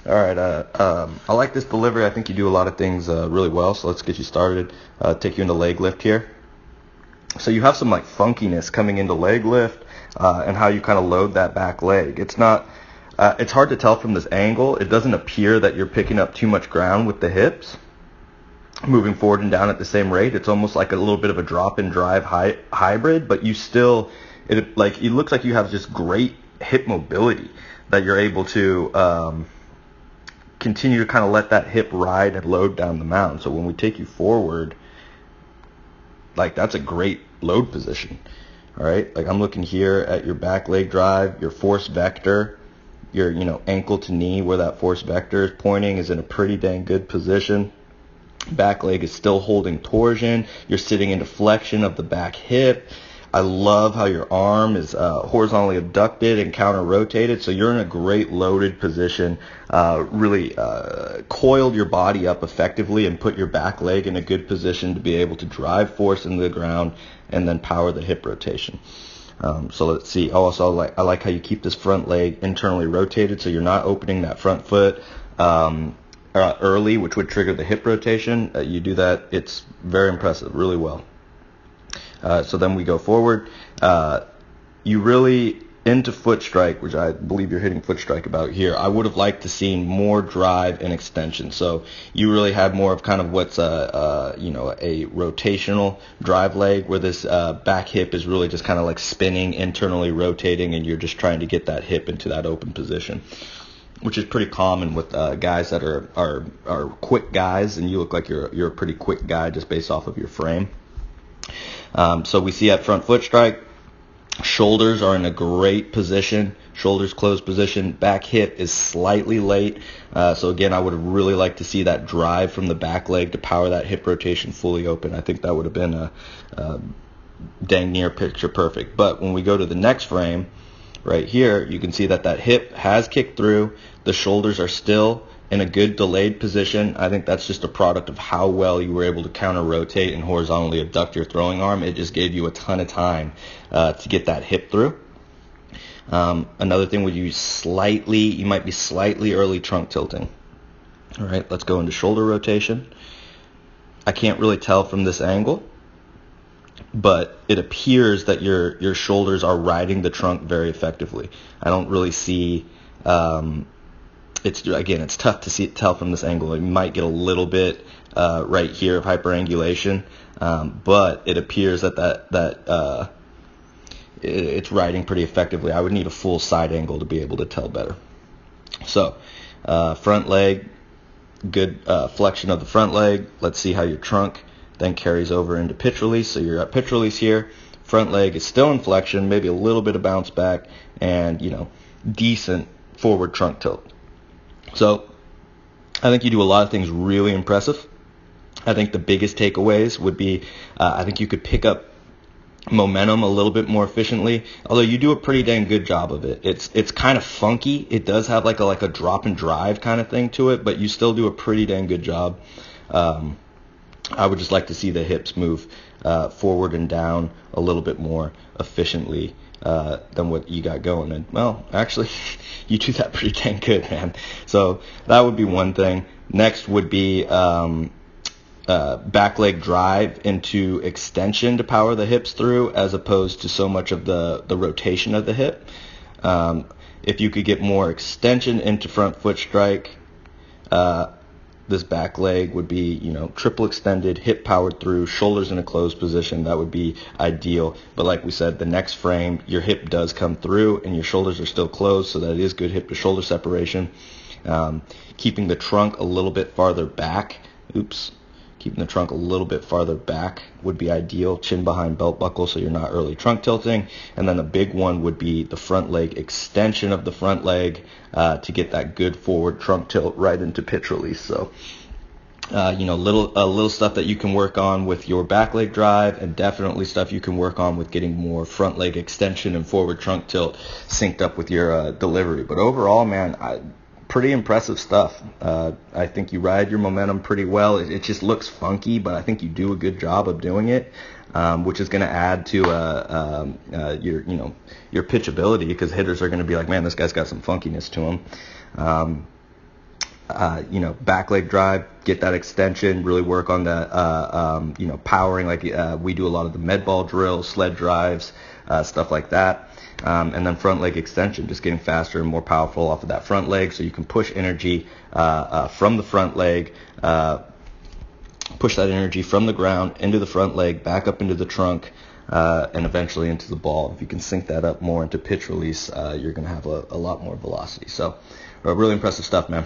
All right. I like this delivery. I think you do a lot of things really well. So let's get you started. Take you into leg lift here. So you have some like funkiness coming into leg lift and how you kind of load that back leg. It's not. It's hard to tell from this angle. It doesn't appear that you're picking up too much ground with the hips, moving forward and down at the same rate. It's almost like a little bit of a drop and drive hybrid, but you still, it looks like you have just great hip mobility that you're able to continue to kind of let that hip ride and load down the mound. So when we take you forward, like that's a great load position. All right, like I'm looking here at your back leg drive, your force vector, your ankle to knee where that force vector is pointing is in a pretty dang good position. Back leg is still holding torsion. You're sitting into flexion of the back hip. I love how your arm is horizontally abducted and counter-rotated, so you're in a great loaded position. Really coiled your body up effectively and put your back leg in a good position to be able to drive force into the ground and then power the hip rotation. So let's see. Also, I like how you keep this front leg internally rotated, so you're not opening that front foot early, which would trigger the hip rotation. You do that. It's very impressive, really well. So then we go forward. You really into foot strike, which I believe you're hitting foot strike about here. I would have liked to seen more drive and extension. So you really have more of kind of what's a rotational drive leg, where this back hip is really just kind of like spinning, internally rotating, and you're just trying to get that hip into that open position, which is pretty common with guys that are quick guys, and you look like you're a pretty quick guy just based off of your frame. So we see at front foot strike, shoulders are in a great position, shoulders closed position, back hip is slightly late. So again, I would have really liked to see that drive from the back leg to power that hip rotation fully open. I think that would have been a dang near picture perfect. But when we go to the next frame, right here, you can see that hip has kicked through, the shoulders are still in a good delayed position. I think that's just a product of how well you were able to counter-rotate and horizontally abduct your throwing arm. It just gave you a ton of time to get that hip through. Another thing would you might be slightly early trunk tilting. All right, let's go into shoulder rotation. I can't really tell from this angle, but it appears that your shoulders are riding the trunk very effectively. I don't really see. It's tough to tell from this angle. You might get a little bit right here of hyperangulation, but it appears that it's riding pretty effectively. I would need a full side angle to be able to tell better. So front leg, good flexion of the front leg. Let's see how your trunk then carries over into pitch release. So you're at pitch release here. Front leg is still in flexion, maybe a little bit of bounce back, and decent forward trunk tilt. So I think you do a lot of things really impressive. I think the biggest takeaways would be I think you could pick up momentum a little bit more efficiently, although you do a pretty dang good job of it. It's kind of funky. It does have like a drop and drive kind of thing to it, but you still do a pretty dang good job. I would just like to see the hips move forward and down a little bit more efficiently than what you got going. And well, actually, you do that pretty dang good, man. So that would be one thing. Next would be back leg drive into extension to power the hips through, as opposed to so much of the rotation of the hip. If you could get more extension into front foot strike, this back leg would be, triple extended, hip powered through, shoulders in a closed position. That would be ideal. But like we said, the next frame, your hip does come through and your shoulders are still closed, so that is good hip to shoulder separation. Keeping the trunk a little bit farther back. Keeping the trunk a little bit farther back would be ideal. Chin behind belt buckle, so you're not early trunk tilting. And then the big one would be the front leg extension of the front leg to get that good forward trunk tilt right into pitch release. So little stuff that you can work on with your back leg drive, and definitely stuff you can work on with getting more front leg extension and forward trunk tilt synced up with your delivery. But overall, man, pretty impressive stuff. I think you ride your momentum pretty well. It just looks funky, but I think you do a good job of doing it, which is going to add to your pitchability, because hitters are going to be like, man, this guy's got some funkiness to him. back leg drive, get that extension, really work on that, powering. Like we do a lot of the med ball drills, sled drives, stuff like that. And then front leg extension, just getting faster and more powerful off of that front leg, so you can push energy from the front leg, push that energy from the ground into the front leg, back up into the trunk, and eventually into the ball. If you can sync that up more into pitch release, you're going to have a lot more velocity. So really impressive stuff, man.